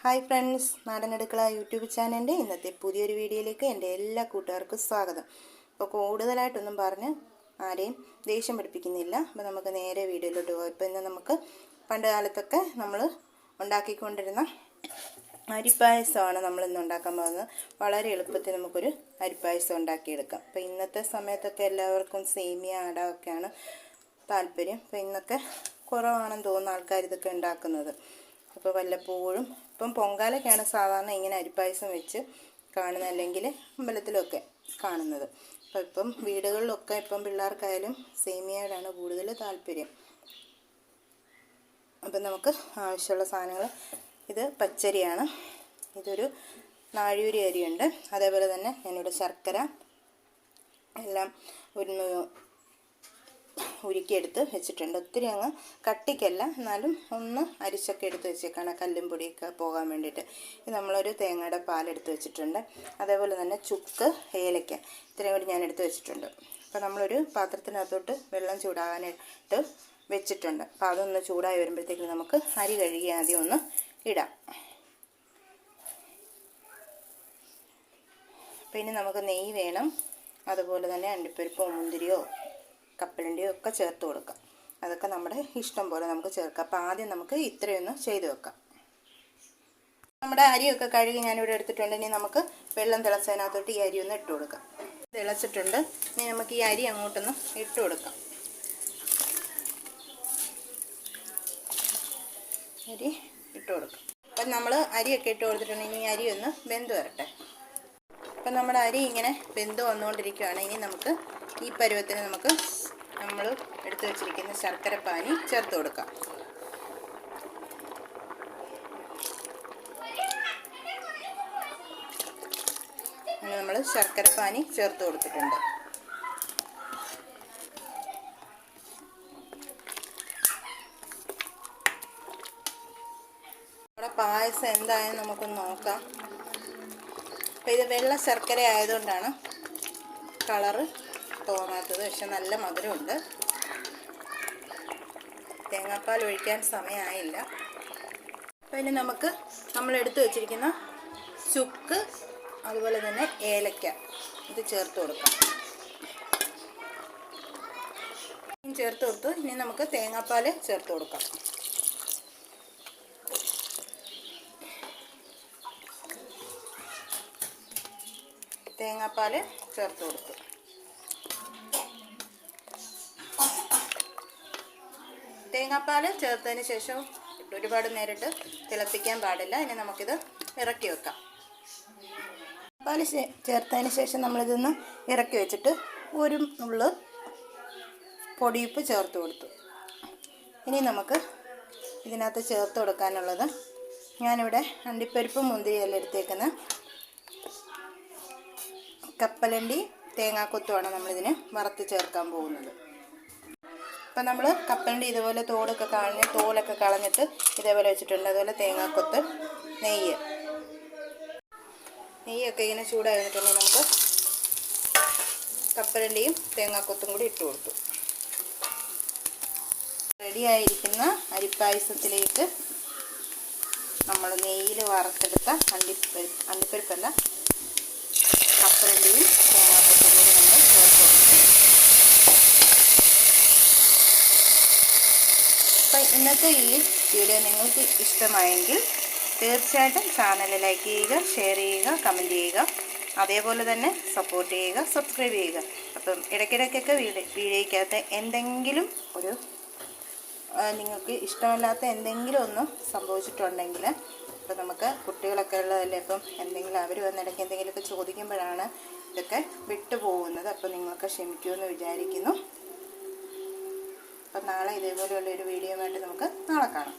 Hi friends, നാടൻ അടുക്കള YouTube ചാനലിൻ്റെ ഇന്നത്തെ പുതിയൊരു വീഡിയോയിലേക്ക് എൻ്റെ എല്ലാ കൂട്ടുകാർക്കും സ്വാഗതം. അപ്പോൾ കൂടുതലായിട്ടൊന്നും പറഞ്ഞ് ആരെയും ദേഷ്യം പഠിപ്പിക്കുന്നില്ല. അപ്പോൾ നമുക്ക് നേരെ വീഡിയോയിലോട്ട് പോകാം. ഇപ്പോൾ ഇന്ന് നമുക്ക് പണ്ട് കാലത്തൊക്കെ നമ്മൾ ഉണ്ടാക്കിക്കൊണ്ടിരുന്ന അരിപ്പായസമാണ് നമ്മളിന്ന് ഉണ്ടാക്കാൻ പോകുന്നത്. വളരെ എളുപ്പത്തിൽ നമുക്കൊരു അരിപ്പായസം ഉണ്ടാക്കിയെടുക്കാം. അപ്പോൾ ഇന്നത്തെ സമയത്തൊക്കെ എല്ലാവർക്കും സേമിയ അട ഒക്കെയാണ് താല്പര്യം. അപ്പോൾ ഇന്നൊക്കെ കുറവാണെന്ന് തോന്നുന്ന ആൾക്കാർ ഇതൊക്കെ ഉണ്ടാക്കുന്നത്. അപ്പോൾ വല്ലപ്പോഴും ഇപ്പം പൊങ്കാലൊക്കെയാണ് സാധാരണ ഇങ്ങനെ അരിപ്പായസം വെച്ച് കാണുന്നത്, അല്ലെങ്കിൽ അമ്പലത്തിലൊക്കെ കാണുന്നത്. അപ്പോൾ ഇപ്പം വീടുകളിലൊക്കെ ഇപ്പം പിള്ളേർക്കായാലും സേമിയയോടാണ് കൂടുതൽ താല്പര്യം. അപ്പം നമുക്ക് ആവശ്യമുള്ള സാധനങ്ങൾ, ഇത് പച്ചരിയാണ്, ഇതൊരു നാഴിയൂരി അരിയുണ്ട്, അതേപോലെ തന്നെ ഞാനിവിടെ ശർക്കര എല്ലാം ഉരുക്കിയെടുത്ത് വെച്ചിട്ടുണ്ട്. ഒത്തിരി അങ്ങ് കട്ടിക്കല്ല, എന്നാലും ഒന്ന് അരിച്ചൊക്കെ എടുത്ത് വെച്ചേക്കാണ്, കല്ലും പൊടിയൊക്കെ പോകാൻ വേണ്ടിയിട്ട്. ഇത് നമ്മളൊരു തേങ്ങയുടെ പാലെടുത്ത് വെച്ചിട്ടുണ്ട്, അതേപോലെ തന്നെ ചുക്ക്, ഏലക്ക, ഇത്രയും കൂടി ഞാൻ എടുത്ത് വെച്ചിട്ടുണ്ട്. അപ്പോൾ നമ്മളൊരു പാത്രത്തിനകത്തോട്ട് വെള്ളം ചൂടാകാനായിട്ട് വെച്ചിട്ടുണ്ട്. അപ്പോൾ അതൊന്ന് ചൂടായി വരുമ്പോഴത്തേക്കും നമുക്ക് അരി കഴുകി ആദ്യം ഒന്ന് ഇടാം. അപ്പോൾ ഇനി നമുക്ക് നെയ്യ് വേണം, അതുപോലെ തന്നെ അണ്ടിപ്പരിപ്പോ മുന്തിരിയോ കപ്പലണ്ടിയോ ഒക്കെ ചേർത്ത് കൊടുക്കാം. അതൊക്കെ നമ്മുടെ ഇഷ്ടം പോലെ നമുക്ക് ചേർക്കാം. അപ്പോൾ ആദ്യം നമുക്ക് ഇത്രയൊന്ന് ചെയ്ത് വെക്കാം. നമ്മുടെ അരിയൊക്കെ കഴുകി ഞാനിവിടെ എടുത്തിട്ടുണ്ട്. ഇനി നമുക്ക് വെള്ളം തിളച്ചതിനകത്തോട്ട് ഈ അരി ഒന്ന് ഇട്ട് കൊടുക്കാം. തിളച്ചിട്ടുണ്ട്, ഇനി നമുക്ക് ഈ അരി അങ്ങോട്ടൊന്ന് ഇട്ട് കൊടുക്കാം. അരി ഇട്ട് കൊടുക്കാം. അപ്പം നമ്മൾ അരിയൊക്കെ ഇട്ട് കൊടുത്തിട്ടുണ്ട്. ഇനി അരി ഒന്ന് വെന്ത് വരട്ടെ. അപ്പം നമ്മുടെ അരി ഇങ്ങനെ വെന്ത് വന്നുകൊണ്ടിരിക്കുകയാണ്. ഇനി നമുക്ക് ഈ പരുവത്തിന് നമുക്ക് നമ്മൾ എടുത്തു വെച്ചിരിക്കുന്ന ശർക്കരപ്പാനി ചേർത്ത് കൊടുക്കാം. അങ്ങനെ നമ്മൾ ശർക്കരപ്പാനി ചേർത്ത് കൊടുത്തിട്ടുണ്ട്. നമ്മുടെ പായസം എന്തായാലും നമുക്കൊന്ന് നോക്കാം. അപ്പോൾ ഇത് വെള്ള ശർക്കര ആയതുകൊണ്ടാണ് കളറ് തോന്നാത്തത്, പക്ഷെ നല്ല മധുരമുണ്ട്. തേങ്ങാപ്പാൽ ഒഴിക്കാൻ സമയമായില്ല. അപ്പോൾ ഇനി നമുക്ക് നമ്മൾ എടുത്തു വച്ചിരിക്കുന്ന ചുക്ക്, അതുപോലെ തന്നെ ഏലക്ക, ഇത് ചേർത്ത് കൊടുക്കാം. ചേർത്ത് കൊടുത്തു. ഇനി നമുക്ക് തേങ്ങാപ്പാൽ ചേർത്ത് കൊടുക്കാം. തേങ്ങാപ്പാൽ ചേർത്ത് കൊടുത്തു. തേങ്ങാപ്പാൽ ചേർത്തതിന് ശേഷം ഒരുപാട് നേരിട്ട് തിളപ്പിക്കാൻ പാടില്ല. ഇനി നമുക്കിത് ഇറക്കി വെക്കാം. പാൽ ചേർത്തതിന് ശേഷം നമ്മളിതൊന്ന് ഇറക്കി വെച്ചിട്ട് ഒരു നുള്ള് പൊടിയുപ്പ് ചേർത്ത് കൊടുത്തു. ഇനി നമുക്ക് ഇതിനകത്ത് ചേർത്ത് കൊടുക്കാനുള്ളത്, ഞാനിവിടെ അണ്ടിപ്പരിപ്പും മുന്തിരിയെല്ലാം എടുത്തേക്കുന്ന കപ്പലണ്ടി തേങ്ങാക്കൊത്തുമാണ് നമ്മളിതിന് വറുത്ത് ചേർക്കാൻ പോകുന്നത്. അപ്പം നമ്മൾ കപ്പലണ്ടി ഇതുപോലെ തോലൊക്കെ കളഞ്ഞിട്ട് ഇതേപോലെ വെച്ചിട്ടുണ്ട്. അതുപോലെ തേങ്ങാക്കൊത്ത്, നെയ്യൊക്കെ ഇങ്ങനെ ചൂടായി വന്നിട്ടുണ്ടെങ്കിൽ നമുക്ക് കപ്പലണ്ടിയും തേങ്ങാക്കൊത്തും കൂടി ഇട്ട് കൊടുത്തു. റെഡിയായിരിക്കുന്ന അരിപ്പായസത്തിലേക്ക് നമ്മൾ നെയ്യിൽ വറുത്തെടുത്ത അണ്ടിപ്പരിപ്പല്ല, കപ്പലണ്ടിയും തേങ്ങാക്കൊത്തും കൂടി നമ്മൾ ചേർത്ത് കൊടുത്തു. അപ്പോൾ ഇന്നത്തെ ഈ വീഡിയോ നിങ്ങൾക്ക് ഇഷ്ടമായെങ്കിൽ തീർച്ചയായിട്ടും ചാനൽ ലൈക്ക് ചെയ്യുക, ഷെയർ ചെയ്യുക, കമൻറ്റ് ചെയ്യുക, അതേപോലെ തന്നെ സപ്പോർട്ട് ചെയ്യുക, സബ്സ്ക്രൈബ് ചെയ്യുക. അപ്പം ഇടയ്ക്കിടയ്ക്കൊക്കെ വീഡിയോയ്ക്കകത്ത് എന്തെങ്കിലും ഒരു നിങ്ങൾക്ക് ഇഷ്ടമല്ലാത്ത എന്തെങ്കിലും ഒന്ന് സംഭവിച്ചിട്ടുണ്ടെങ്കിൽ, ഇപ്പം നമുക്ക് കുട്ടികളൊക്കെ ഉള്ളതല്ലേ, അപ്പം എന്തെങ്കിലും അവർ വന്നിടയ്ക്ക് എന്തെങ്കിലുമൊക്കെ ചോദിക്കുമ്പോഴാണ് ഇതൊക്കെ വിട്ടുപോകുന്നത്. അപ്പം നിങ്ങൾക്ക് ക്ഷമിക്കുമെന്ന് വിചാരിക്കുന്നു. അപ്പം നാളെ ഇതേപോലെയുള്ളൊരു വീഡിയോ വേണ്ടി നമുക്ക് നാളെ കാണാം.